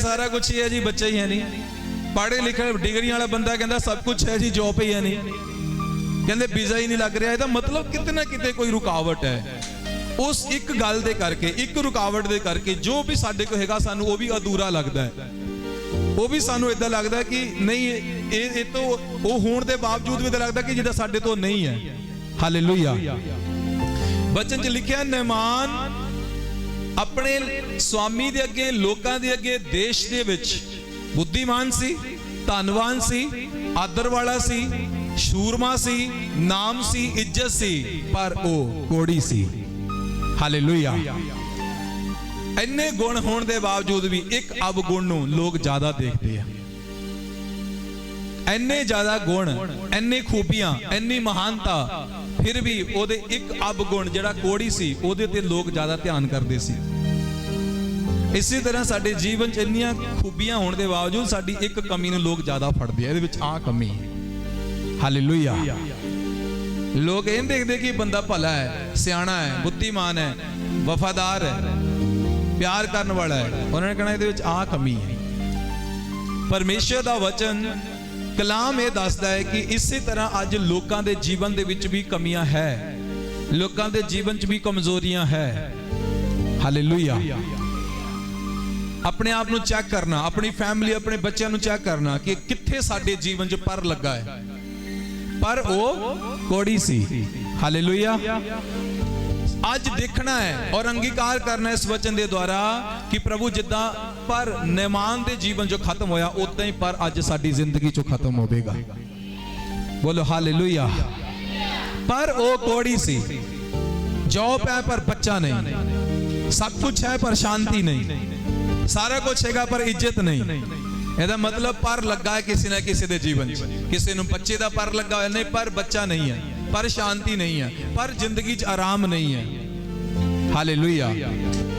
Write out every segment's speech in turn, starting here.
सारा कुछ ही है जी, बच्चे ही है नहीं। पढ़े लिखे डिग्री वाला बंदा कहता सब कुछ है जी, जॉब ही है नहीं, कहते वीज़ा ही नहीं लग रहा। ਇਹਦਾ मतलब किते ना किते कोई रुकावट है। उस एक गल दे करके, एक रुकावट दे करके जो भी साडे को हैगा सानू वो भी अधूरा लगता है। वो भी सानू इदां लगता है कि नहीं ये तो वो होने के बावजूद भी इदां लगता कि जिदा साडे तो नहीं है। हालेलुया। वचन च लिखिया नहमान अपने स्वामी दे अगे, लोकां दे अगे, देश दे विच बुद्धिमान सी, धनवान सी, आदर वाला सी, शूरमा सी, नाम सी, इज्जत सी, पर वो कोड़ी सी। हालेलुया। इन्ने गुण होने के बावजूद भी एक अवगुण नूं लोग ज्यादा देखते हैं। इन्ने ज्यादा गुण, इन्नी खूबियां, इन्नी महानता, फिर भी ओदे एक अवगुण जिहड़ा कोड़ी सी ओदे ते लोग ज्यादा ध्यान करते सी। इसी तरह साडे जीवन च इन्नियां खूबियां होने के बावजूद साडी एक कमी नूं लोग ज्यादा फड़दे हैं। इहदे विच आ कमी है। हालेलुया। लोग ये देखते कि बंदा भला है, सियाणा है, बुद्धिमान है, वफादार है, प्यार करने वाला है, उन्होंने कहना ये आ कमी है। परमेश्वर का वचन कलाम ये दसदा है कि इसी तरह अज लोगों के जीवन दे विच भी कमियां है, लोगों के जीवन च भी कमजोरियां है। हालेलुया। अपने आप नूं चेक करना, अपनी फैमिली, अपने बच्चों नूं चेक करना कि कित्थे साडे जीवन च पर लगा है, पर वो कोड़ी सी। हालेलुया। आज देखना है और अंगीकार करना है इस वचन के द्वारा कि प्रभु जिद्दां पर नहमान दे जीवन जो खत्म होया उदां ही पर अज साडी जिंदगी चो खत्म होवेगा। बोलो हालेलुया। पर वो कोड़ी सी, जॉब है पर बच्चा नहीं, सब कुछ है पर शांति नहीं, सारा कुछ हैगा पर इज्जत नहीं। ਇਹਦਾ मतलब पर लगा है किसी ना किसी के जीवन, किसी ਨੂੰ बच्चे का पर लगा होया नहीं, पर बच्चा नहीं है, पर शांति नहीं है, पर जिंदगी च आराम नहीं है। हालेलुया।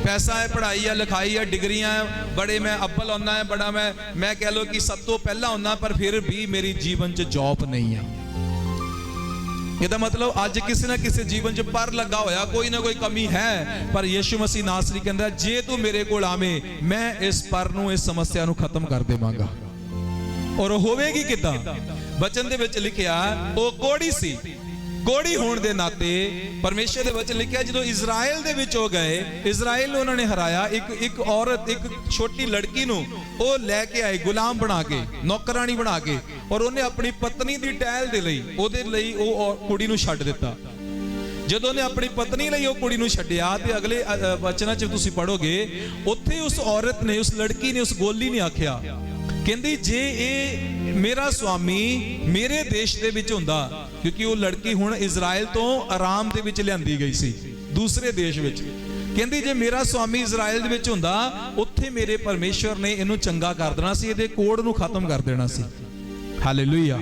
पैसा है, पढ़ाई है, लिखाई है, डिग्रियां है, बड़े मैं अव्वल होना है, बड़ा मैं कह लो कि सब तो पहला होना, पर फिर भी मेरी जीवन च जॉब नहीं है। ਇਹਦਾ मतलब अज किसी ना किसी जीवन च पर लगा होया, कोई ना कोई कमी है, पर यीशु मसीह नासरी कहता जे तू मेरे कोल आवे मैं इस पर नूं, इस समस्या नूं खत्म कर देवांगा। और होवेगी किदां? वचन दे विच लिखिया ओ कोड़ी सी, कोड़ी होने के नाते परमेश्वर दे वचन लिखिया जो इजराइल दे विच हो गए, इजराइल उन्होंने हराया। एक औरत, एक छोटी लड़की नूं ओ लैके आए गुलाम बना के, नौकरानी बना के, और उन्हें अपनी पत्नी की टहल दे लई ओदे लई ओ कुड़ी नूं छड्ड दिता। जदों उन्हें अपनी पत्नी लई ओ कुड़ी नूं छड्डिया ते अगले वचनां च तुसीं पढ़ोगे उत्थे उस औरत ने, उस लड़की ने, उस गोली ने आख्या कहंदी जे ये मेरा स्वामी मेरे देश दे विच हुंदा, क्योंकि वो लड़की हुण इजराइल तो आराम दे विच लिआंदी गई सी दूसरे देश विच। कहंदी जे मेरा स्वामी इजराइल दे विच हुंदा उत्थे मेरे परमेश्वर ने इहनूं चंगा कर देना सी, इहदे कोड़ नूं खत्म कर देना सी। हालेलुया।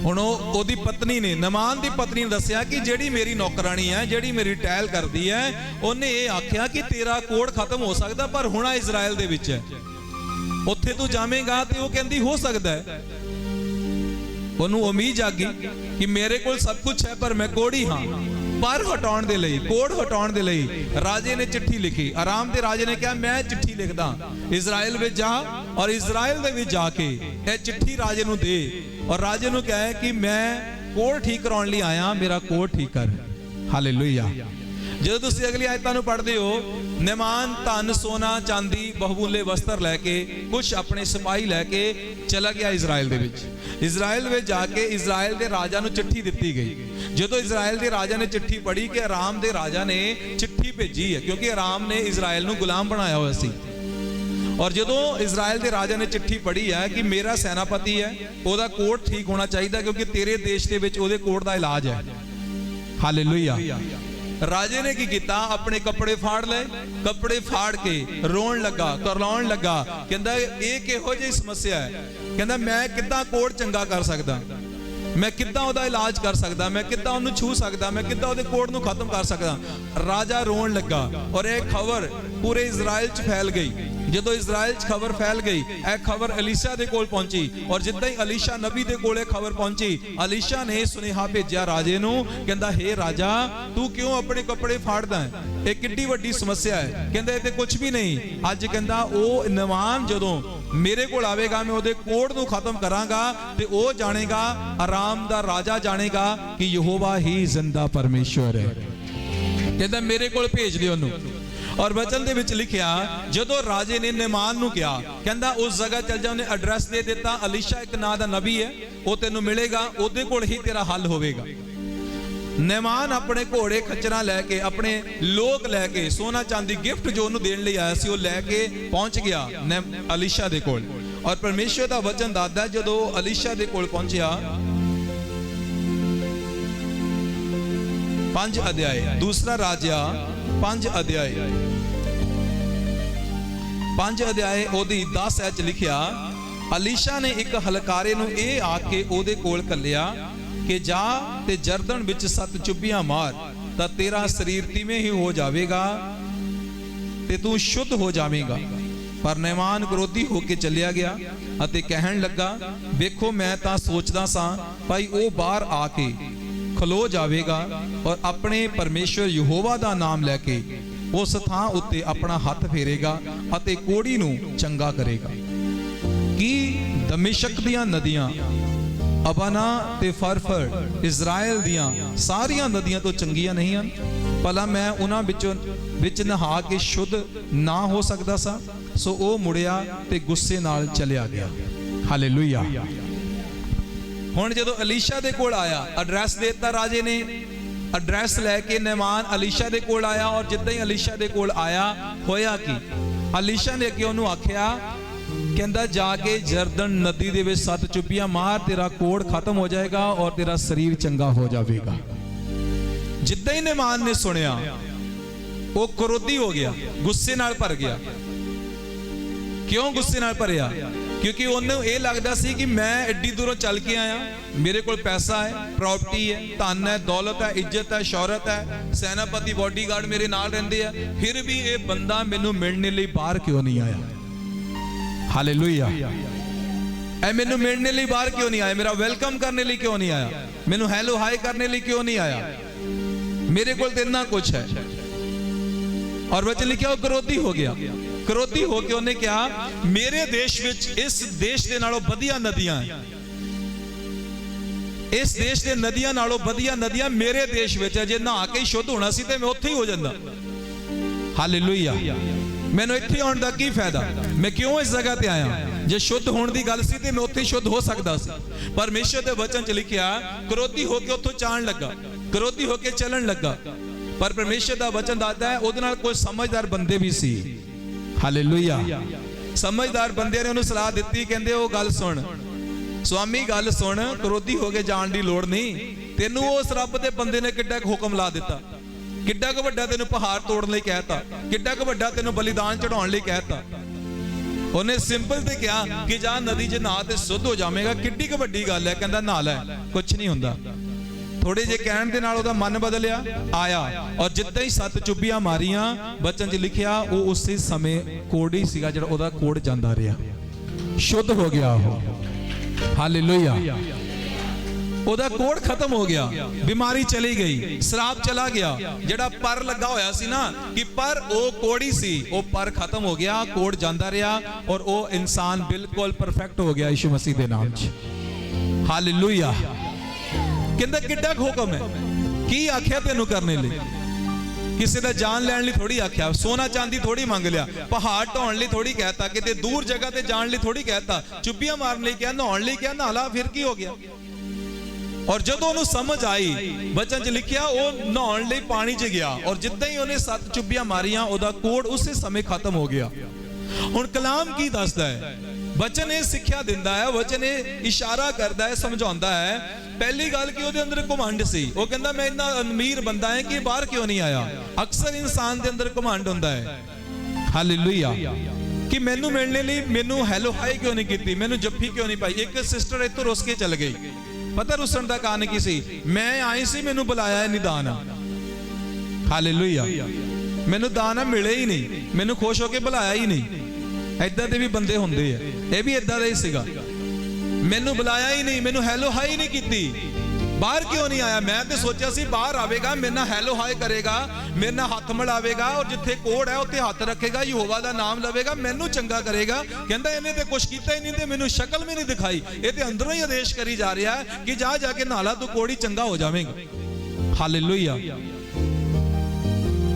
हुण ओदी पत्नी ने, नहमान दी पत्नी ने दस्सिया कि जेड़ी मेरी नौकरानी है, जेड़ी मेरी टहल करदी है, उन्हें ये आख्या कि तेरा कोड़ खत्म हो सकदा, पर हुण इजराइल दे विच है, उत्थे तू जावेगा। तो वो कहती हो सकता है, उन्होंने उम्मीद जागी कि मेरे को सब कुछ है पर मैं कोड़ी हाँ। पर हटाउण दे लई, कोड़ हटाउण दे लई राजे ने चिट्ठी लिखी। आराम दे राजे ने कहा मैं चिट्ठी लिखदा, इजराइल में जा और इजराइल दे विच जाके यह चिट्ठी राजे नूं दे, और राजे नूं कहे कि मैं कोड़ ठीक कराउण लई आया, मेरा कोड़ ठीक कर। हालेलुया। जो तुसीं अगली आयतां नूं पढ़दे हो, नहमान धन सोना चांदी बहुमूल्य वस्त्र लैके, कुछ अपने सिपाही लैके चला गया इजराइल दे विच। इजराइल में जाके इजराइल के राजा नूं चिट्ठी दिती गई। जो इजराइल के राजा ने चिट्ठी पढ़ी कि आराम के राजा ने चिट्ठी भेजी है, क्योंकि आराम ने इजराइल नूं गुलाम बनाया हुआ सी। और जो इजराइल के राजा ने चिट्ठी पढ़ी है कि मेरा सेनापति है, ओदा कोड़ ठीक होना चाहिए, क्योंकि तेरे देश के विच ओदे कोड़ दा इलाज है। हालेलुया। राजे ने की किया, अपने कपड़े फाड़ ले, कपड़े फाड़ के रोन लगा, करलाउण लगा, कहंदा ये किहो जी समस्या है, कहंदा मैं किद्दां कोड़ चंगा कर सकदा, मैं किद्दां ओदा इलाज कर सकदा, मैं किद्दां ओनू छू सकदा, मैं किद्दां ओदे कोड़ नू खत्म कर सकदा। राजा रोन लगा और यह खबर पूरे इजराइल च फैल गई। जो इजराइल च खबर फैल गई, यह खबर अलीशा दे कोल पहुंची, और जिद्दां ही अलीशा नबी दे कोले खबर पहुंची, अलीशा ने सुनेहा भेजिया राजे नू, कहंदा हे राजा तू क्यों अपने कपड़े फाड़दा है, ਇਹ ਕਿੱਡੀ ਵੱਡੀ ਸਮੱਸਿਆ ਹੈ। ਕਹਿੰਦਾ ਇਹ ਤੇ ਕੁਝ ਵੀ ਨਹੀਂ। ਅੱਜ ਕਹਿੰਦਾ ਉਹ ਨਵਾਨ ਜਦੋਂ ਮੇਰੇ ਕੋਲ ਆਵੇਗਾ ਮੈਂ ਉਹਦੇ ਕੋੜ ਨੂੰ ਖਤਮ ਕਰਾਂਗਾ ਤੇ ਉਹ ਜਾਣੇਗਾ, ਆਰਾਮ ਦਾ ਰਾਜਾ ਜਾਣੇਗਾ ਕਿ ਯਹੋਵਾ ਹੀ ਜ਼ਿੰਦਾ ਪਰਮੇਸ਼ਵਰ ਹੈ। ਕਹਿੰਦਾ ਮੇਰੇ ਕੋਲ ਭੇਜ ਦਿਓ ਉਹਨੂੰ। ਔਰ ਵਚਨ ਦੇ ਵਿੱਚ ਲਿਖਿਆ ਜਦੋਂ ਰਾਜੇ ਨੇ ਨੇਮਾਨ ਨੂੰ ਕਿਹਾ, ਕਹਿੰਦਾ ਉਸ ਜਗ੍ਹਾ ਚੱਲ ਜਾ। ਉਹਨੇ ਐਡਰੈਸ ਦੇ ਦਿੱਤਾ। ਅਲੀਸ਼ਾ ਇੱਕ ਨਾਂ ਦਾ ਨਬੀ ਹੈ, ਉਹ ਤੈਨੂੰ ਮਿਲੇਗਾ, ਉਹਦੇ ਕੋਲ ਹੀ ਤੇਰਾ ਹੱਲ ਹੋਵੇਗਾ। ਨੇਮਾਨ ਆਪਣੇ ਘੋੜੇ ਖੱਚਰਾਂ ਲੈ ਕੇ, ਆਪਣੇ ਲੋਕ ਲੈ ਕੇ, ਸੋਨਾ ਚਾਂਦੀ ਗਿਫਟ ਜੋ ਉਹਨੂੰ ਦੇਣ ਲਈ ਆਇਆ ਸੀ ਉਹ ਲੈ ਕੇ ਪਹੁੰਚ ਗਿਆ ਅਲੀਸ਼ਾ ਦੇ ਕੋਲ। ਔਰ ਪਰਮੇਸ਼ਵਰ ਦਾ ਵਚਨ ਦੱਸਦਾ ਜਦੋਂ ਅਲੀਸ਼ਾ ਦੇ ਕੋਲ ਪਹੁੰਚਿਆ, 5 ਅਧਿਆਏ, ਦੂਸਰਾ ਰਾਜਾ 5 ਅਧਿਆਏ 5 ਅਧਿਆਏ ਉਹਦੀ 10 ਵਿੱਚ ਲਿਖਿਆ, ਅਲੀਸ਼ਾ ਨੇ ਇੱਕ ਹਲਕਾਰੇ ਨੂੰ ਇਹ ਆ ਕੇ ਉਹਦੇ ਕੋਲ ਘੱਲਿਆ ਕਿ ਜਾ ਤੇ ਜਰਦਨ ਵਿੱਚ 7 ਚੁੱਭੀਆਂ ਮਾਰ ਤਾਂ ਤੇਰਾ ਸਰੀਰ ਤਿਵੇਂ ਹੀ ਹੋ ਜਾਵੇਗਾ ਤੇ ਤੂੰ ਸ਼ੁੱਧ ਹੋ ਜਾਵੇਂਗਾ। ਪਰ ਨੇਮਾਨ ਕ੍ਰੋਧੀ ਹੋ ਕੇ ਚੱਲਿਆ ਗਿਆ ਅਤੇ ਕਹਿਣ ਲੱਗਾ, ਵੇਖੋ ਮੈਂ ਤਾਂ ਸੋਚਦਾ ਸਾਂ ਭਾਈ ਉਹ ਬਾਹਰ ਆ ਕੇ ਖਲੋ ਜਾਵੇਗਾ ਔਰ ਆਪਣੇ ਪਰਮੇਸ਼ਵਰ ਯਹੋਵਾ ਦਾ ਨਾਮ ਲੈ ਕੇ ਉਸ ਥਾਂ ਉੱਤੇ ਆਪਣਾ ਹੱਥ ਫੇਰੇਗਾ ਅਤੇ ਕੋੜੀ ਨੂੰ ਚੰਗਾ ਕਰੇਗਾ। ਕੀ ਦਮਿਸ਼ਕ ਦੀਆਂ ਨਦੀਆਂ, ਅਬਾਨਾ ਤੇ ਫਰਫਰ, ਇਜ਼ਰਾਈਲ ਦੀਆਂ ਸਾਰੀਆਂ ਨਦੀਆਂ ਤੋਂ ਚੰਗੀਆਂ ਨਹੀਂ ਹਨ? ਭਲਾ ਮੈਂ ਉਹਨਾਂ ਵਿੱਚ ਨਹਾ ਕੇ ਸ਼ੁੱਧ ਨਾ ਹੋ ਸਕਦਾ ਸਾਂ? ਸੋ ਉਹ ਮੁੜਿਆ ਤੇ ਗੁੱਸੇ ਨਾਲ ਚਲਿਆ ਗਿਆ। ਹਾਲੇਲੂਇਆ। ਹੁਣ ਜਦੋਂ ਅਲੀਸ਼ਾ ਦੇ ਕੋਲ ਆਇਆ, ਐਡਰੈਸ ਦੇ ਦਿੱਤਾ ਰਾਜੇ ਨੇ, ਐਡਰੈਸ ਲੈ ਕੇ ਨੇਮਾਨ ਅਲੀਸ਼ਾ ਦੇ ਕੋਲ ਆਇਆ। ਔਰ ਜਿੱਦਾਂ ਹੀ ਅਲੀਸ਼ਾ ਦੇ ਕੋਲ ਆਇਆ, ਹੋਇਆ ਕੀ, ਅਲੀਸ਼ਾ ਨੇ ਅੱਗੇ ਉਹਨੂੰ ਆਖਿਆ, ਕਹਿੰਦਾ ਜਾ ਕੇ ਜਰਦਨ ਨਦੀ ਦੇ ਵਿੱਚ 7 ਚੁੱਭੀਆਂ ਮਾਰ, ਤੇਰਾ ਕੋੜ ਖਤਮ ਹੋ ਜਾਏਗਾ ਔਰ ਤੇਰਾ ਸਰੀਰ ਚੰਗਾ ਹੋ ਜਾਵੇਗਾ। ਜਿੱਦਾਂ ਹੀ ਨੇਮਾਨ ਨੇ ਸੁਣਿਆ ਉਹ ਕ੍ਰੋਧੀ ਹੋ ਗਿਆ, ਗੁੱਸੇ ਨਾਲ ਭਰ ਗਿਆ। ਕਿਉਂ ਗੁੱਸੇ ਨਾਲ ਭਰਿਆ? ਕਿਉਂਕਿ ਉਹਨੂੰ ਇਹ ਲੱਗਦਾ ਸੀ ਕਿ ਮੈਂ ਐਡੀ ਦੂਰੋਂ ਚੱਲ ਕੇ ਆਇਆ, ਮੇਰੇ ਕੋਲ ਪੈਸਾ ਹੈ, ਪ੍ਰਾਪਰਟੀ ਹੈ, ਧਨ ਹੈ, ਦੌਲਤ ਹੈ, ਇੱਜ਼ਤ ਹੈ, ਸ਼ੌਹਰਤ ਹੈ, ਸੈਨਾਪਤੀ ਬਾਡੀਗਾਰਡ ਮੇਰੇ ਨਾਲ ਰਹਿੰਦੇ ਆ, ਫਿਰ ਵੀ ਇਹ ਬੰਦਾ ਮੈਨੂੰ ਮਿਲਣ ਲਈ ਬਾਹਰ ਕਿਉਂ ਨਹੀਂ ਆਇਆ? ਹਾਲੇਲੂਇਆ। ਇਹ ਮੈਨੂੰ ਮਿਲਣ ਲਈ ਬਾਹਰ ਕਿਉਂ ਨਹੀਂ ਆਇਆ? ਮੇਰਾ ਵੈਲਕਮ ਕਰਨ ਲਈ ਕਿਉਂ ਨਹੀਂ ਆਇਆ? ਮੈਨੂੰ ਹੈਲੋ ਹਾਈ ਕਰਨ ਲਈ ਕਿਉਂ ਨਹੀਂ ਆਇਆ? ਮੇਰੇ ਕੋਲ ਤੇ ਇੰਨਾ ਕੁਝ ਹੈ। ਔਰ ਵਚਨ ਲਿਖਿਆ ਉਹ ਕ੍ਰੋਧੀ ਹੋ ਗਿਆ। ਕ੍ਰੋਧੀ ਹੋ ਕੇ ਉਹਨੇ ਕਿਹਾ, ਮੇਰੇ ਦੇਸ਼ ਵਿੱਚ ਇਸ ਦੇਸ਼ ਦੇ ਨਾਲੋਂ ਵਧੀਆ ਨਦੀਆਂ, ਇਸ ਦੇਸ਼ ਦੇ ਨਦੀਆਂ ਨਾਲੋਂ ਵਧੀਆ ਨਦੀਆਂ ਮੇਰੇ ਦੇਸ਼ ਵਿੱਚ ਹੈ। ਜੇ ਨਹਾ ਕੇ ਸ਼ੁੱਧ ਹੋਣਾ ਸੀ ਤੇ ਮੈਂ ਉੱਥੇ ਹੀ ਹੋ ਜਾਂਦਾ। ਹਾਲੇਲੂਇਆ। ਮੈਨੂੰ ਇੱਥੇ ਆਉਣ ਦਾ ਕੀ ਫਾਇਦਾ? ਮੈਂ ਕਿਉਂ ਇਸ ਜਗ੍ਹਾ ਤੇ ਆਇਆ? ਜੇ ਸ਼ੁੱਧ ਹੋਣ ਦੀ ਗੱਲ ਸੀ ਤੇ ਮੈਂ ਉੱਥੇ ਸ਼ੁੱਧ ਹੋ ਸਕਦਾ ਸੀ। ਪਰਮੇਸ਼ਰ ਦੇ ਵਚਨ 'ਚ ਲਿਖਿਆ, ਕ੍ਰੋਧੀ ਹੋ ਕੇ ਉੱਥੋਂ ਚਾਣ ਲੱਗਾ, ਕ੍ਰੋਧੀ ਹੋ ਕੇ ਚੱਲਣ ਲੱਗਾ। ਪਰ ਪਰਮੇਸ਼ਰ ਦਾ ਵਚਨ ਦੱਸਦਾ ਹੈ ਉਹਦੇ ਨਾਲ ਕੋਈ ਸਮਝਦਾਰ ਬੰਦੇ ਵੀ ਸੀ। ਹਾਲੇਲੂਇਆ। ਸਮਝਦਾਰ ਬੰਦਿਆਂ ਨੇ ਉਹਨੂੰ ਸਲਾਹ ਦਿੱਤੀ, ਕਹਿੰਦੇ ਉਹ ਗੱਲ ਸੁਣ ਸਵਾਮੀ, ਗੱਲ ਸੁਣ, ਕ੍ਰੋਧੀ ਹੋ ਕੇ ਜਾਣ ਦੀ ਲੋੜ ਨਹੀਂ। ਤੈਨੂੰ ਉਸ ਰੱਬ ਦੇ ਬੰਦੇ ਨੇ ਕਿੱਡਾ ਕੁ ਹੁਕਮ ਲਾ ਦਿੱਤਾ, ਕਿੱਡਾ ਕੁ ਵੱਡਾ ਤੈਨੂੰ ਪਹਾੜ ਤੋੜਨ ਲਈ ਕਹਿਤਾ, ਕਿੱਡਾ ਕੁ ਵੱਡਾ ਤੈਨੂੰ ਬਲੀਦਾਨ ਚੜਾਉਣ ਲਈ ਕਹਿਤਾ। ਉਹਨੇ ਸਿੰਪਲ ਤੇ ਕਿਹਾ ਕਿ ਜਾ ਨਦੀ 'ਚ ਨਹਾ ਤੇ ਸ਼ੁੱਧ ਹੋ ਜਾਵੇਂਗਾ। ਕਿੱਡੀ ਕੁ ਵੱਡੀ ਗੱਲ ਹੈ? ਕਹਿੰਦਾ ਨਹਾ ਲੈ, ਕੁਛ ਨਹੀਂ ਹੁੰਦਾ। ਥੋੜੇ ਜੇ ਕਹਿਣ ਦੇ ਨਾਲ ਉਹਦਾ ਮਨ ਬਦਲਿਆ, ਆਇਆ ਔਰ ਜਿੱਦਾਂ ਹੀ 7 ਚੁੱਭੀਆਂ ਮਾਰੀਆਂ, ਬਚਨ 'ਚ ਲਿਖਿਆ ਉਹ ਉਸੇ ਸਮੇਂ ਕੋੜੀ ਸੀਗਾ ਜਿਹੜਾ ਉਹਦਾ ਕੋੜ ਜਾਂਦਾ ਰਿਹਾ, ਸ਼ੁੱਧ ਹੋ ਗਿਆ ਉਹ। ਹਾਲੇਲੂਇਆ। ਉਹਦਾ ਕੋੜ ਖਤਮ ਹੋ ਗਿਆ, ਬਿਮਾਰੀ ਚਲੀ ਗਈ, ਸ਼ਰਾਬ ਚਲਾ ਗਿਆ। ਜਿਹੜਾ ਪਰ ਲੱਗਾ ਹੋਇਆ ਸੀ ਨਾ ਕਿ ਪਰ ਉਹ ਕੋੜੀ ਸੀ, ਉਹ ਪਰ ਖਤਮ ਹੋ ਗਿਆ, ਕੋੜ ਜਾਂਦਾ ਰਿਹਾ ਔਰ ਉਹ ਇਨਸਾਨ ਬਿਲਕੁਲ ਪਰਫੈਕਟ ਹੋ ਗਿਆ ਯਿਸੂ ਮਸੀਹ ਦੇ ਨਾਮ 'ਚ। ਹਾਲੇਲੂਇਆ। ਕਹਿੰਦਾ ਕਿੱਡਾ ਹੁਕਮ ਹੈ, ਕੀ ਆਖਿਆ ਤੈਨੂੰ ਕਰਨੇ ਲਈ? ਕਿਸੇ ਦਾ ਜਾਨ ਲੈਣ ਲਈ ਥੋੜੀ ਆਖਿਆ, ਸੋਨਾ ਚਾਂਦੀ ਥੋੜੀ ਮੰਗ ਲਿਆ, ਪਹਾੜ ਢਾਉਣ ਲਈ ਥੋੜੀ ਕਹਿਤਾ, ਕਿਤੇ ਦੂਰ ਜਗ੍ਹਾ ਤੇ ਜਾਣ ਲਈ ਥੋੜੀ ਕਹਿਤਾ, ਚੁੱਭੀਆਂ ਮਾਰਨ ਲਈ ਕਿਹਾ, ਨਹਾਉਣ ਲਈ ਕਿਹਾ, ਨਹਾ ਲਾ, ਫਿਰ ਕੀ ਹੋ ਗਿਆ? ਔਰ ਜਦੋਂ ਉਹਨੂੰ ਸਮਝ ਆਈ, ਵਚਨ 'ਚ ਲਿਖਿਆ ਉਹ ਨਹਾਉਣ ਲਈ ਪਾਣੀ 'ਚ ਗਿਆ ਔਰ ਜਿੱਦਾਂ ਹੀ ਉਹਨੇ 7 ਚੁੱਭੀਆਂ ਮਾਰੀਆਂ, ਉਹਦਾ ਕੋੜ ਉਸੇ ਸਮੇਂ ਖਤਮ ਹੋ ਗਿਆ। ਹੁਣ ਕਲਾਮ ਕੀ ਦੱਸਦਾ ਹੈ? ਵਚਨ ਇਹ ਸਿੱਖਿਆ ਦਿੰਦਾ ਹੈ, ਵਚਨ ਇਹ ਇਸ਼ਾਰਾ ਕਰਦਾ ਹੈ, ਸਮਝਾਉਂਦਾ ਹੈ। ਪਹਿਲੀ ਗੱਲ ਕਿ ਉਹਦੇ ਅੰਦਰ ਘਮੰਡ ਸੀ। ਉਹ ਕਹਿੰਦਾ ਮੈਂ ਇੰਨਾ ਅਮੀਰ ਬੰਦਾ ਹੈ ਕਿ ਬਾਹਰ ਕਿਉਂ ਨਹੀਂ ਆਇਆ? ਅਕਸਰ ਇਨਸਾਨ ਦੇ ਅੰਦਰ ਘਮੰਡ ਹੁੰਦਾ ਹੈ। ਹਾਲੇਲੂਇਆ। ਕਿ ਮੈਨੂੰ ਮਿਲਣ ਲਈ ਮੈਨੂੰ ਹੈਲੋ ਹਾਈ ਕਿਉਂ ਨਹੀਂ ਕੀਤੀ, ਮੈਨੂੰ ਜੱਫੀ ਕਿਉਂ ਨਹੀਂ ਪਾਈ? ਇੱਕ ਸਿਸਟਰ ਇੱਥੋਂ ਰੁੱਸ ਕੇ ਚਲ ਗਈ। ਪਤਾ ਰੁੱਸਣ ਦਾ ਕਾਰਨ ਕੀ ਸੀ? ਮੈਂ ਆਈ ਸੀ, ਮੈਨੂੰ ਬੁਲਾਇਆ ਨਹੀਂ ਦਾਨ। ਹਾਲੇਲੂਇਆ। ਮੈਨੂੰ ਦਾਨ ਮਿਲੇ ਹੀ ਨਹੀਂ, ਮੈਨੂੰ ਖੁਸ਼ ਹੋ ਕੇ ਬੁਲਾਇਆ ਹੀ ਨਹੀਂ। ਏਦਾਂ ਦੇ ਵੀ ਬੰਦੇ ਹੁੰਦੇ ਆ, ਇਹ ਵੀ ਏਦਾਂ ਦਾ ਹੀ ਸੀਗਾ। ਮੈਨੂੰ ਬੁਲਾਇਆ ਹੀ ਨਹੀਂ, ਮੈਨੂੰ ਹੈਲੋ ਹਾਈ ਨਹੀਂ ਕੀਤੀ, ਬਾਹਰ ਕਿਉਂ ਨਹੀਂ ਆਇਆ? ਮੈਂ ਤੇ ਸੋਚਿਆ ਸੀ ਬਾਹਰ ਆਵੇਗਾ, ਮੇਰੇ ਨਾਲ ਹੈਲੋ ਹਾਏ ਕਰੇਗਾ, ਮੇਰੇ ਨਾਲ ਹੱਥ ਮਿਲਾਵੇਗਾ, ਔਰ ਜਿੱਥੇ ਕੋੜ ਹੈ ਉੱਥੇ ਹੱਥ ਰੱਖੇਗਾ, ਯਹੋਵਾ ਦਾ ਨਾਮ ਲਵੇਗਾ, ਮੈਨੂੰ ਚੰਗਾ ਕਰੇਗਾ। ਕਹਿੰਦਾ ਇਹਨੇ ਤੇ ਕੁਛ ਕੀਤਾ ਹੀ ਨਹੀਂ, ਤੇ ਮੈਨੂੰ ਸ਼ਕਲ ਵੀ ਨਹੀਂ ਦਿਖਾਈ। ਇਹ ਤੇ ਅੰਦਰੋਂ ਹੀ ਆਦੇਸ਼ ਕਰੀ ਜਾ ਰਿਹਾ ਹੈ ਕਿ ਜਾ ਜਾ ਕੇ ਨਹਾਲਾ, ਤੂੰ ਕੋੜੀ ਚੰਗਾ ਹੋ ਜਾਵੇਂਗਾ। ਹਾਲੇਲੂਇਆ।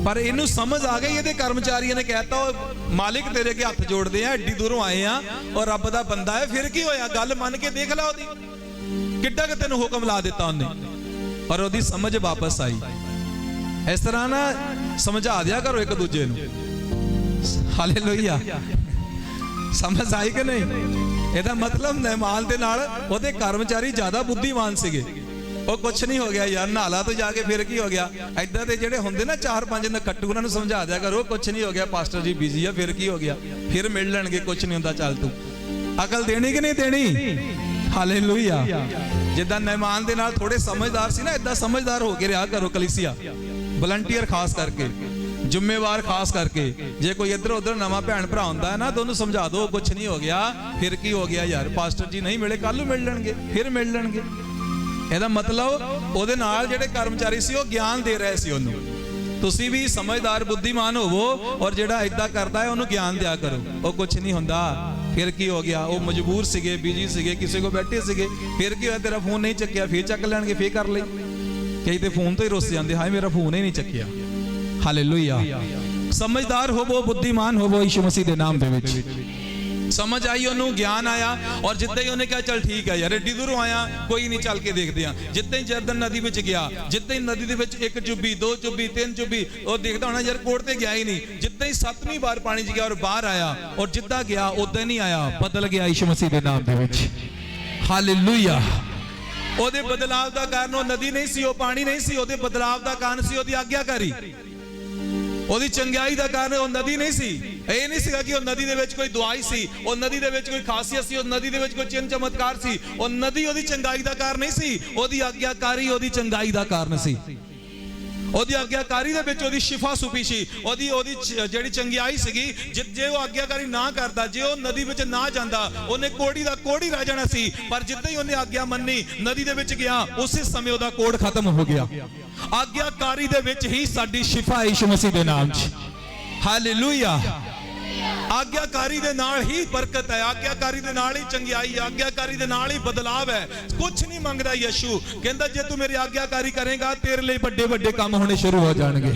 ਪਰ ਇਹਨੂੰ ਸਮਝ ਆ ਗਈ, ਇਹਦੇ ਕਰਮਚਾਰੀਆਂ ਨੇ ਕਹਿਤਾ ਮਾਲਿਕ ਤੇਰੇ ਅੱਗੇ ਹੱਥ ਜੋੜਦੇ ਆ, ਐਡੀ ਦੂਰੋਂ ਆਏ ਆ ਔਰ ਰੱਬ ਦਾ ਬੰਦਾ ਹੈ, ਫਿਰ ਕੀ ਹੋਇਆ? ਗੱਲ ਮੰਨ ਕੇ ਦੇਖ ਲੈ, ਉਹਦੀ ਕਿੱਡਾ ਕਿ ਤੈਨੂੰ ਹੁਕਮ ਲਾ ਦਿੱਤਾ ਉਹਨੇ, ਔਰ ਉਹਦੀ ਸਮਝ ਵਾਪਸ ਆਈ। ਇਸ ਤਰ੍ਹਾਂ ਨਾ ਸਮਝਾ ਦਿਆ ਕਰੋ ਇੱਕ ਦੂਜੇ ਨੂੰ। ਹਾਲੇਲੂਇਆ। ਸਮਝ ਆਈ ਕਿ ਨਹੀਂ? ਇਹਦਾ ਮਤਲਬ ਨਹਿਮਾਨ ਦੇ ਨਾਲ ਉਹਦੇ ਕਰਮਚਾਰੀ ਜ਼ਿਆਦਾ ਬੁੱਧੀਮਾਨ ਸੀਗੇ। ਉਹ ਕੁਛ ਨਹੀਂ ਹੋ ਗਿਆ ਯਾਰ, ਨਹਾਲਾ ਤੋਂ ਜਾ ਕੇ ਫਿਰ ਕੀ ਹੋ ਗਿਆ? ਏਦਾਂ ਦੇ ਜਿਹੜੇ ਹੁੰਦੇ ਨਾ 4-5 ਨਕੱਟੂ, ਉਹਨਾਂ ਨੂੰ ਸਮਝਾ ਦਿਆ ਕਰੋ ਕੁਛ ਨਹੀਂ ਹੋ ਗਿਆ, ਪਾਸਟਰ ਜੀ ਬਿਜ਼ੀ ਆ, ਫਿਰ ਕੀ ਹੋ ਗਿਆ, ਫਿਰ ਮਿਲ ਲੈਣਗੇ, ਕੁਛ ਨਹੀਂ ਹੁੰਦਾ, ਚੱਲ ਤੂੰ। ਅਕਲ ਦੇਣੀ ਕਿ ਨਹੀਂ ਦੇਣੀ? ਹਾਲੇਲੂਇਆ। ਜਿੱਦਾਂ ਨਹਿਮਾਨ ਦੇ ਨਾਲ ਥੋੜੇ ਸਮਝਦਾਰ ਸੀ ਨਾ, ਏਦਾਂ ਸਮਝਦਾਰ ਹੋ ਕੇ ਰਿਹਾ ਕਰੋ ਕਲੀਸਿਆ। ਵਲੰਟੀਅਰ ਖਾਸ ਕਰਕੇ, ਜ਼ਿੰਮੇਵਾਰ ਖਾਸ ਕਰਕੇ। ਜੇ ਕੋਈ ਇੱਧਰ ਉੱਧਰ ਨਵਾਂ ਭੈਣ ਭਰਾ ਹੁੰਦਾ ਹੈ ਨਾ, ਤਾਂ ਉਹਨੂੰ ਸਮਝਾ ਦਿਓ ਕੁਛ ਨਹੀਂ ਹੋ ਗਿਆ, ਫਿਰ ਕੀ ਹੋ ਗਿਆ ਯਾਰ, ਪਾਸਟਰ ਜੀ ਨਹੀਂ ਮਿਲੇ, ਕੱਲ ਨੂੰ ਮਿਲ ਲੈਣਗੇ, ਫਿਰ ਮਿਲ ਲੈਣਗੇ। ਇਹਦਾ ਮਤਲਬ ਉਹਦੇ ਨਾਲ ਜਿਹੜੇ ਕਰਮਚਾਰੀ ਸੀ ਉਹ ਗਿਆਨ ਦੇ ਰਹੇ ਸੀ ਉਹਨੂੰ। ਤੁਸੀਂ ਵੀ ਸਮਝਦਾਰ ਬੁੱਧੀਮਾਨ ਹੋਵੋ, ਔਰ ਜਿਹੜਾ ਏਦਾਂ ਕਰਦਾ ਹੈ ਉਹਨੂੰ ਗਿਆਨ ਦਿਆ ਕਰੋ। ਉਹ ਕੁਛ ਨਹੀਂ ਹੁੰਦਾ, ਫਿਰ ਕੀ ਹੋ ਗਿਆ? ਉਹ ਮਜਬੂਰ ਸੀਗੇ, ਬਿਜੀ ਸੀਗੇ, ਕਿਸੇ ਕੋ ਬੈਠੇ ਸੀਗੇ, ਫਿਰ ਕੀ ਹੋਇਆ? ਤੇਰਾ ਫੋਨ ਨਹੀਂ ਚੱਕਿਆ, ਫਿਰ ਚੱਕ ਲੈਣਗੇ, ਫਿਰ ਕਰ ਲਈ। ਕਈ ਤੇ ਫੋਨ ਤੋਂ ਹੀ ਰੁੱਸ ਜਾਂਦੇ, ਹਾਏ ਮੇਰਾ ਫੋਨ ਹੀ ਨਹੀਂ ਚੱਕਿਆ। ਹਾਲੇਲੂਇਆ। ਸਮਝਦਾਰ ਹੋਵੋ, ਬੁੱਧੀਮਾਨ ਹੋਵੋ ਯਿਸੂ ਮਸੀਹ ਦੇ ਨਾਮ ਦੇ ਵਿੱਚ। ਸਮਝ ਆਈ ਉਹਨੂੰ, ਗਿਆਨ ਆਇਆ, ਔਰ ਜਿੱਦਾਂ ਹੀ ਉਹਨੇ ਕਿਹਾ ਚੱਲ ਠੀਕ ਹੈ ਯਾਰ, ਏਡੀ ਦੂਰੋਂ ਆਇਆ, ਕੋਈ ਨਹੀਂ, ਚੱਲ ਕੇ ਦੇਖਦੇ ਆ। ਜਿੱਦਾਂ ਹੀ ਜਰਦਨ ਨਦੀ ਵਿੱਚ ਗਿਆ, ਜਿੱਦਾਂ ਹੀ ਨਦੀ ਦੇ ਵਿੱਚ 1 ਚੁੱਭੀ, 2 ਚੁੱਭੀ, 3 ਚੁੱਭੀ, ਉਹ ਦੇਖਦਾ ਹੋਣਾ ਯਾਰ ਕੋੜ ਤੇ ਗਿਆ ਹੀ ਨਹੀਂ। ਜਿੱਦਾਂ ਹੀ 7ਵੀਂ ਵਾਰ ਪਾਣੀ 'ਚ ਗਿਆ ਔਰ ਬਾਹਰ ਆਇਆ, ਔਰ ਜਿੱਦਾਂ ਗਿਆ ਉਦਾਂ ਨਹੀਂ ਆਇਆ, ਬਦਲ ਗਿਆ ਯਿਸੂ ਮਸੀਹ ਦੇ ਨਾਮ ਦੇ ਵਿੱਚ। ਹਾਲੇਲੂਇਆ। ਉਹਦੇ ਬਦਲਾਵ ਦਾ ਕਾਰਨ ਉਹ ਨਦੀ ਨਹੀਂ ਸੀ, ਉਹ ਪਾਣੀ ਨਹੀਂ ਸੀ, ਉਹਦੇ ਬਦਲਾਵ ਦਾ ਕਾਰਨ ਸੀ ਉਹਦੀ ਆਗਿਆਕਾਰੀ। ਉਹਦੀ ਚੰਗਿਆਈ ਦਾ ਕਾਰਨ ਉਹ ਨਦੀ ਨਹੀਂ ਸੀ। ਇਹ ਨਹੀਂ ਸੀਗਾ ਕਿ ਉਹ ਨਦੀ ਦੇ ਵਿੱਚ ਕੋਈ ਦੁਆਈ ਸੀ, ਉਹ ਨਦੀ ਦੇ ਵਿੱਚ ਕੋਈ ਖਾਸੀਅਤ ਸੀ, ਉਹ ਨਦੀ ਦੇ ਵਿੱਚ ਕੋਈ ਚਿੰਨ ਚਮਤਕਾਰ ਸੀ। ਉਹ ਨਦੀ ਉਹਦੀ ਚੰਗਾਈ ਦਾ ਕਾਰਨ ਨਹੀਂ ਸੀ, ਉਹਦੀ ਆਗਿਆਕਾਰੀ ਉਹਦੀ ਚੰਗਾਈ ਦਾ ਕਾਰਨ ਸੀ। ਉਹਦੀ ਆਗਿਆਕਾਰੀ ਦੇ ਵਿੱਚ ਉਹਦੀ ਸ਼ਿਫਾ ਸੁਪੀ ਸੀ, ਉਹਦੀ ਜਿਹੜੀ ਚੰਗਿਆਈ ਸੀਗੀ। ਜੇ ਉਹ ਆਗਿਆਕਾਰੀ ਨਾ ਕਰਦਾ, ਜੇ ਉਹ ਨਦੀ ਵਿੱਚ ਨਾ ਜਾਂਦਾ, ਉਹਨੇ ਕੋੜੀ ਦਾ ਕੋੜੀ ਰਹਿ ਜਾਣਾ ਸੀ। ਪਰ ਜਿੱਦਾਂ ਹੀ ਉਹਨੇ ਆਗਿਆ ਮੰਨੀ, ਨਦੀ ਦੇ ਵਿੱਚ ਗਿਆ, ਉਸੇ ਸਮੇਂ ਉਹਦਾ ਕੋੜ ਖਤਮ ਹੋ ਗਿਆ। ਆਗਿਆਕਾਰੀ ਦੇ ਵਿੱਚ ਹੀ ਸਾਡੀ ਸ਼ਿਫਾ ਹੈ ਯਿਸੂ ਮਸੀਹ ਦੇ ਨਾਮ 'ਚ। ਹਾਲੇਲੂਇਆ। ਆਗਿਆਕਾਰੀ ਦੇ ਨਾਲ ਹੀ ਬਰਕਤ ਹੈ, ਆਗਿਆਕਾਰੀ ਦੇ ਨਾਲ ਹੀ ਚੰਗਿਆਈ, ਆਗਿਆਕਾਰੀ ਦੇ ਨਾਲ ਹੀ ਬਦਲਾਵ ਹੈ। ਕੁਛ ਨਹੀਂ ਮੰਗਦਾ ਯਿਸੂ, ਕਹਿੰਦਾ ਜੇ ਤੂੰ ਮੇਰੀ ਆਗਿਆਕਾਰੀ ਕਰੇਗਾ, ਤੇਰੇ ਲਈ ਵੱਡੇ ਵੱਡੇ ਕੰਮ ਹੋਣੇ ਸ਼ੁਰੂ ਹੋ ਜਾਣਗੇ।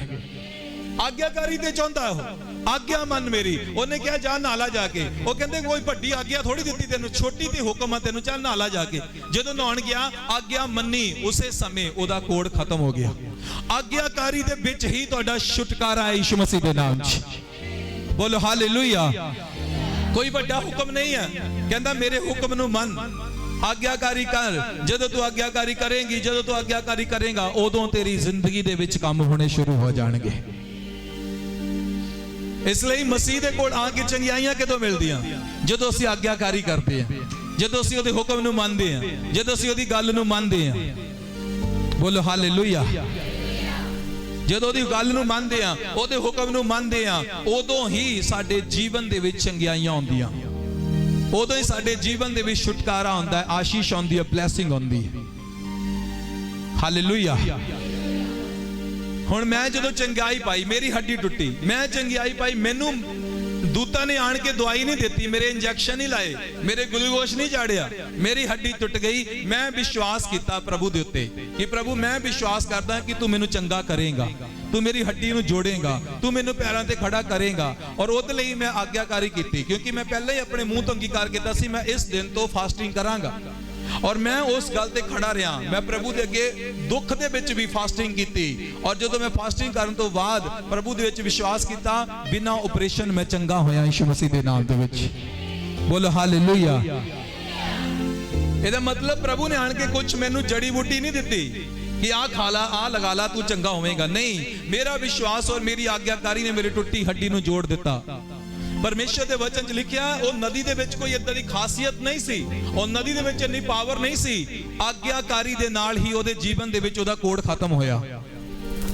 ਆਗਿਆਕਾਰੀ ਤੇ ਚਾਹੁੰਦਾ ਉਹ, ਆਗਿਆ ਮੰਨ ਮੇਰੀ। ਉਹਨੇ ਕਿਹਾ ਜਾ ਨਾਲਾ ਜਾ ਕੇ। ਉਹ ਕਹਿੰਦੇ ਕੋਈ ਵੱਡੀ ਆਗਿਆ ਥੋੜੀ ਦਿੱਤੀ ਤੈਨੂੰ, ਛੋਟੀ ਤੇ ਹੁਕਮ ਆ ਤੈਨੂੰ, ਚੱਲ ਨਾਲਾ ਜਾ ਕੇ। ਜਦੋਂ ਨਹਾਉਣ ਗਿਆ, ਆਗਿਆ ਮੰਨੀ, ਉਸੇ ਸਮੇਂ ਉਹਦਾ ਕੋੜ ਖਤਮ ਹੋ ਗਿਆ। ਆਗਿਆਕਾਰੀ ਦੇ ਵਿੱਚ ਹੀ ਤੁਹਾਡਾ ਛੁਟਕਾਰਾ ਹੈ ਯਿਸੂ ਮਸੀਹ ਦੇ ਨਾਮ 'ਚ। ਬੋਲੋ ਹਾਲੇਲੂਇਆ। ਕੋਈ ਵੱਡਾ ਹੁਕਮ ਨਹੀਂ ਹੈ, ਕਹਿੰਦਾ ਮੇਰੇ ਹੁਕਮ ਨੂੰ ਮੰਨ, ਆਗਿਆਕਾਰੀ ਕਰ। ਜਦੋਂ ਤੂੰ ਆਗਿਆਕਾਰੀ ਕਰੇਂਗੀ, ਜਦੋਂ ਤੂੰ ਆਗਿਆਕਾਰੀ ਕਰੇਗਾ, ਉਦੋਂ ਤੇਰੀ ਜ਼ਿੰਦਗੀ ਦੇ ਵਿੱਚ ਕੰਮ ਹੋਣੇ ਸ਼ੁਰੂ ਹੋ ਜਾਣਗੇ। ਇਸ ਲਈ ਮਸੀਹ ਦੇ ਕੋਲ ਆ ਕੇ ਚੰਗਿਆਈਆਂ ਕਿਦੋਂ ਮਿਲਦੀਆਂ? ਜਦੋਂ ਅਸੀਂ ਆਗਿਆਕਾਰੀ ਕਰਦੇ ਹਾਂ, ਜਦੋਂ ਅਸੀਂ ਉਹਦੇ ਹੁਕਮ ਨੂੰ ਮੰਨਦੇ ਹਾਂ, ਜਦੋਂ ਅਸੀਂ ਉਹਦੀ ਗੱਲ ਨੂੰ ਮੰਨਦੇ ਹਾਂ। ਬੋਲੋ ਹਾਲੇਲੂਇਆ। ਜਦੋਂ ਉਹਦੀ ਗੱਲ ਨੂੰ ਮੰਨਦੇ ਆ, ਉਹਦੇ ਹੁਕਮ ਨੂੰ ਮੰਨਦੇ ਆ, ਉਦੋਂ ਹੀ ਸਾਡੇ ਜੀਵਨ ਦੇ ਵਿੱਚ ਚੰਗਿਆਈਆਂ ਆਉਂਦੀਆਂ, ਉਦੋਂ ਹੀ ਸਾਡੇ ਜੀਵਨ ਦੇ ਵਿੱਚ ਛੁਟਕਾਰਾ ਹੁੰਦਾ ਹੈ, ਆਸ਼ੀਸ਼ ਆਉਂਦੀ ਹੈ, ਬਲੇਸਿੰਗ ਆਉਂਦੀ ਹੈ। ਹਾਲੇਲੂਇਆ। ਹੁਣ ਮੈਂ ਜਦੋਂ ਚੰਗਿਆਈ ਪਾਈ, ਮੇਰੀ ਹੱਡੀ ਟੁੱਟੀ, ਮੈਂ ਚੰਗਿਆਈ ਪਾਈ, ਮੈਨੂੰ ਦੂਤਾਂ ਨੇ ਆਣ ਕੇ ਦਵਾਈ ਨਹੀਂ ਦਿੱਤੀ, ਮੇਰੇ ਇੰਜੈਕਸ਼ਨ ਨਹੀਂ ਲਾਏ, ਮੇਰੇ ਗਲੂਕੋਜ਼ ਨਹੀਂ ਚਾੜਿਆ, ਮੇਰੀ ਹੱਡੀ ਟੁੱਟ ਗਈ। ਮੈਂ ਵਿਸ਼ਵਾਸ ਕੀਤਾ ਪ੍ਰਭੂ ਦੇ ਉੱਤੇ ਕਿ ਪ੍ਰਭੂ ਮੈਂ ਵਿਸ਼ਵਾਸ ਕਰਦਾ ਕਿ ਤੂੰ ਮੈਨੂੰ ਚੰਗਾ ਕਰੇਗਾ, ਤੂੰ ਮੇਰੀ ਹੱਡੀ ਨੂੰ ਜੋੜੇਗਾ, ਤੂੰ ਮੈਨੂੰ ਪੈਰਾਂ ਤੇ ਖੜਾ ਕਰੇਗਾ। ਔਰ ਉਹਦੇ ਲਈ ਮੈਂ ਆਗਿਆਕਾਰੀ ਕੀਤੀ, ਕਿਉਂਕਿ ਮੈਂ ਪਹਿਲਾਂ ਹੀ ਆਪਣੇ ਮੂੰਹ ਤੋਂ ਅੰਗੀਕਾਰ ਕੀਤਾ ਸੀ ਮੈਂ ਇਸ ਦਿਨ ਤੋਂ ਫਾਸਟਿੰਗ ਕਰਾਂਗਾ। ਔਰ ਮੈਂ ਉਸ ਗੱਲ ਤੇ ਖੜਾ ਰਿਹਾ। ਮੈਂ ਪ੍ਰਭੂ ਦੇ ਅੱਗੇ ਦੁੱਖ ਦੇ ਵਿੱਚ ਵੀ ਫਾਸਟਿੰਗ ਕੀਤੀ, ਔਰ ਜਦੋਂ ਮੈਂ ਫਾਸਟਿੰਗ ਕਰਨ ਤੋਂ ਬਾਅਦ ਪ੍ਰਭੂ ਦੇ ਵਿੱਚ ਵਿਸ਼ਵਾਸ ਕੀਤਾ, ਬਿਨਾਂ ਆਪਰੇਸ਼ਨ ਮੈਂ ਚੰਗਾ ਹੋਇਆ ਯਿਸੂ ਮਸੀਹ ਦੇ ਨਾਮ ਦੇ ਵਿੱਚ। ਬੋਲੋ ਹਾਲੇਲੂਇਆ। ਇਹਦਾ ਮਤਲਬ ਪ੍ਰਭੂ ਨੇ ਆਣ ਕੇ ਕੁਝ ਮੈਨੂੰ ਜੜੀ ਬੂਟੀ ਨਹੀਂ ਦਿੱਤੀ ਕਿ ਆ ਖਾ ਲਾ, ਆ ਲਗਾ ਲਾ, ਤੂੰ ਚੰਗਾ ਹੋਵੇਂਗਾ। ਨਹੀਂ, ਮੇਰਾ ਵਿਸ਼ਵਾਸ ਔਰ ਮੇਰੀ ਆਗਿਆਕਾਰੀ ਨੇ ਮੇਰੀ ਟੁੱਟੀ ਹੱਡੀ ਨੂੰ ਜੋੜ ਦਿੱਤਾ। ਪਰਮੇਸ਼ਰ ਦੇ ਵਚਨ 'ਚ ਲਿਖਿਆ, ਉਹ ਨਦੀ ਦੇ ਵਿੱਚ ਕੋਈ ਇਦਾਂ ਦੀ ਖਾਸੀਅਤ ਨਹੀਂ ਸੀ, ਉਹ ਨਦੀ ਦੇ ਵਿੱਚ ਇੰਨੀ ਪਾਵਰ ਨਹੀਂ ਸੀ। ਆਗਿਆਕਾਰੀ ਦੇ ਨਾਲ ਹੀ ਉਹਦੇ ਜੀਵਨ ਦੇ ਵਿੱਚ ਉਹਦਾ ਕੋੜ ਖਤਮ ਹੋਇਆ।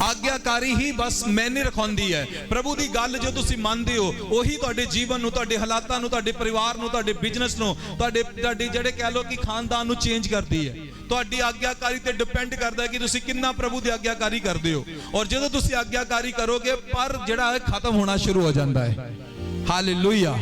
ਆਗਿਆਕਾਰੀ ਹੀ ਬਸ ਮੈਨੇ ਰਖਾਉਂਦੀ ਹੈ। ਪ੍ਰਭੂ ਦੀ ਗੱਲ ਜੋ ਤੁਸੀਂ ਮੰਨਦੇ ਹੋ, ਉਹੀ ਤੁਹਾਡੇ ਜੀਵਨ ਨੂੰ, ਤੁਹਾਡੇ ਹਾਲਾਤਾਂ ਨੂੰ, ਤੁਹਾਡੇ ਪਰਿਵਾਰ ਨੂੰ, ਤੁਹਾਡੇ ਬਿਜ਼ਨਸ ਨੂੰ, ਤੁਹਾਡੇ ਜਿਹੜੇ ਕਹਿ ਲੋ ਕਿ ਖਾਨਦਾਨ ਨੂੰ ਚੇਂਜ ਕਰਦੀ ਹੈ। ਤੁਹਾਡੀ ਆਗਿਆਕਾਰੀ ਤੇ ਡਿਪੈਂਡ ਕਰਦਾ ਹੈ ਕਿ ਤੁਸੀਂ ਕਿੰਨਾ ਪ੍ਰਭੂ ਦੀ ਆਗਿਆਕਾਰੀ ਕਰਦੇ ਹੋ। ਔਰ ਜਦੋਂ ਤੁਸੀਂ ਆਗਿਆਕਾਰੀ ਕਰੋਗੇ ਪਰ ਜਿਹੜਾ ਹੈ ਖਤਮ ਹੋਣਾ ਸ਼ੁਰੂ ਹੋ ਜਾਂਦਾ ਹੈ। ਹਾਲੇਲੂਇਆ।